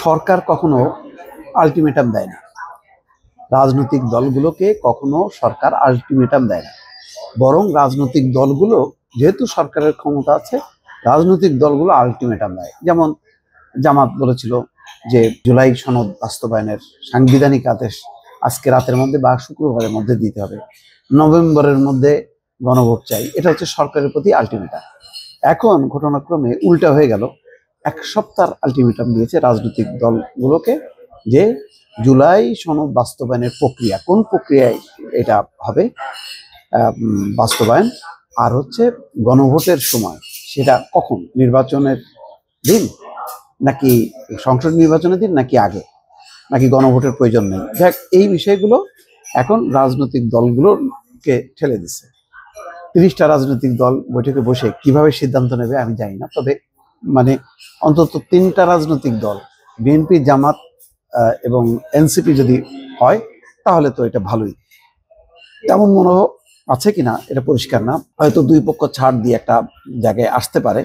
সরকার কখনো আলটিমেটাম দেয় না। রাজনৈতিক দলগুলোকে কখনো সরকার আলটিমেটাম দেয় না, বরং রাজনৈতিক দলগুলো যেহেতু সরকারের ক্ষমতা আছে, রাজনৈতিক দলগুলো আলটিমেটাম দেয়। যেমন জামাত বলেছিল যে জুলাই সনদ বাস্তবায়নের সাংবিধানিক আদেশ আজকে রাতের মধ্যে বা শুক্রবারের মধ্যে দিতে হবে, নভেম্বরের মধ্যে গণভোট চাই। এটা হচ্ছে সরকারের প্রতি আলটিমেটাম। এখন ঘটনাক্রমে উল্টা হয়ে গেল, এক সপ্তাহ আলটিমেটাম দিয়েছে রাজনৈতিক দলগুলোকে যে জুলাই সনদ বাস্তবায়নের প্রক্রিয়া, কোন প্রক্রিয়ায় এটা হবে বাস্তবায়ন, আর হচ্ছে গণভোটের সময় সেটা কখন, নির্বাচনের দিন নাকি সংসদ নির্বাচনের দিন নাকি আগে, নাকি গণভোটের প্রয়োজন নেই। দেখ, এই বিষয়গুলো এখন রাজনৈতিক দলগুলোকে ঠেলে দিচ্ছে। 30টা রাজনৈতিক দল বৈঠকে বসে কিভাবে সিদ্ধান্ত নেবে আমি জানি না, তবে মানে অন্তত 3টা রাজনৈতিক দল, বিএনপি, জামাত এবং এনসিপি যদি হয় তাহলে তো এটা ভালোই। তেমন মনে আছে কিনা এটা পরিষ্কার না, হয়তো দুই পক্ষ ছাড় দিয়ে একটা জায়গায় আসতে পারে।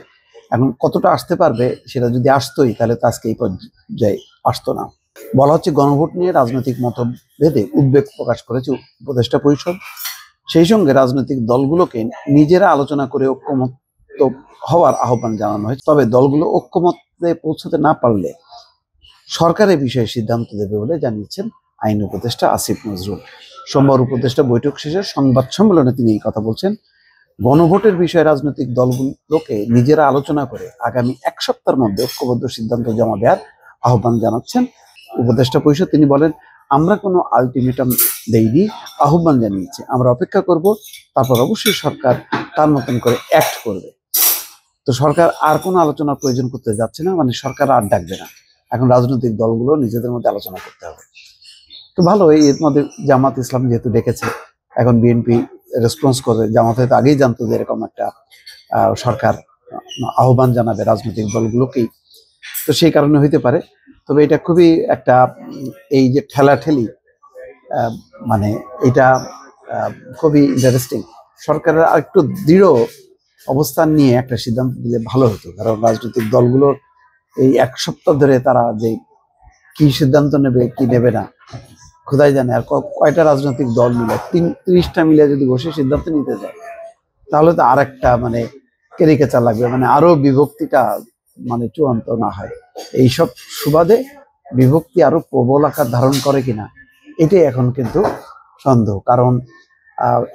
এখন কতটা আসতে পারবে, সেটা যদি আসতোই তাহলে তো আজকে এই পর্যায়ে আসতো না। বলা হচ্ছে গণভোট নিয়ে রাজনৈতিক মতভেদে উদ্বেগ প্রকাশ করেছে উপদেষ্টা পরিষদ। সেই সঙ্গে রাজনৈতিক দলগুলোকে নিজেরা আলোচনা করে ঐক্যমত হওয়ার আহ্বান জানানো হয়েছে। তবে দলগুলো ঐক্যমতে পৌঁছতে না পারলে সরকারের বিষয়ে সিদ্ধান্ত দেবে বলে জানিয়েছেন আইন উপদেষ্টা আসিফ নজরুল। সোমবার উপদেষ্টা বৈঠক শেষে সংবাদ সম্মেলনে তিনি এই কথা বলছেন। গণভোটের বিষয়ে রাজনৈতিক দলগুলোকে নিজেরা আলোচনা করে আগামী এক সপ্তাহের মধ্যে ঐক্যবদ্ধ সিদ্ধান্ত জমা দেওয়ার আহ্বান জানাচ্ছেন উপদেষ্টা পরিষদ। তিনি বলেন, আমরা কোনো আলটিমেটাম দেইনি, আহ্বান জানিয়েছি, আমরা অপেক্ষা করব, তারপর অবশ্যই সরকার তার মতন করে অ্যাক্ট করবে। তো সরকার আর কোনো আলোচনার প্রয়োজন করতে যাচ্ছে না, মানে সরকার আর ডাকবে না, এখন রাজনৈতিক দলগুলো নিজেদের মধ্যে আলোচনা করতে হবে। তো ভালো, এর মধ্যে জামাত ইসলাম যেহেতু ডেকেছে, এখন বিএনপি রেসপন্স করে। জামাত হয়তো আগেই জানতো যে এরকম একটা সরকার আহ্বান জানাবে রাজনৈতিক দলগুলোকেই, তো সেই কারণে হইতে পারে। তবে এটা খুবই একটা এই যে ঠেলাঠেলি, মানে এটা খুবই ইন্টারেস্টিং। সরকারের আর একটু দৃঢ় অবস্থান নিয়ে একটা সিদ্ধান্ত দিলে ভালো হতো, কারণ রাজনৈতিক দলগুলোর এই এক সপ্তাহ ধরে তারা যে কি সিদ্ধান্ত নেবে কি নেবে না খোদাই জানে। আর কয়টা রাজনৈতিক দল মিলে, 30টা মিলে যদি বসে সিদ্ধান্ত নিতে যায় তাহলে তো আর একটা মানে কেরিকেচার লাগবে, মানে আরো বিভক্তিটা মানে চূড়ান্ত না হয়। এইসব সুবাদে বিভক্তি আরো প্রবল আকার ধারণ করে কিনা এটাই এখন কিন্তু সন্দেহ, কারণ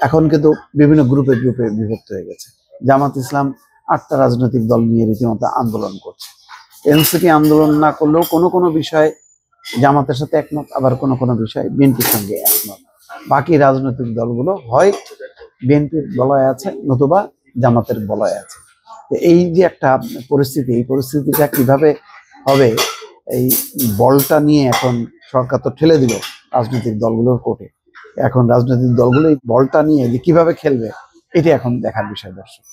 এখন কিন্তু বিভিন্ন গ্রুপে গ্রুপে বিভক্ত হয়ে গেছে। জামাত ইসলাম 8টা রাজনৈতিক দল নিয়ে রীতিমতো আন্দোলন করছে। এনসিপি আন্দোলন না করলেও কোনো কোনো বিষয় জামাতের সাথে একমত, আবার কোনো কোনো বিষয় বিএনপির সঙ্গে একমত। বাকি রাজনৈতিক দলগুলো হয় বিএনপির বলয়ে আছে নতুবা জামাতের বলয়ে আছে। এই যে একটা পরিস্থিতি, এই পরিস্থিতিটা কিভাবে হবে, এই বলটা নিয়ে এখন সরকার তো ঠেলে দিল রাজনৈতিক দলগুলোর কোর্টে। এখন রাজনৈতিক দলগুলো এই বলটা নিয়ে যে কিভাবে খেলবে, এটি এখন দেখার বিষয়। দর্শক।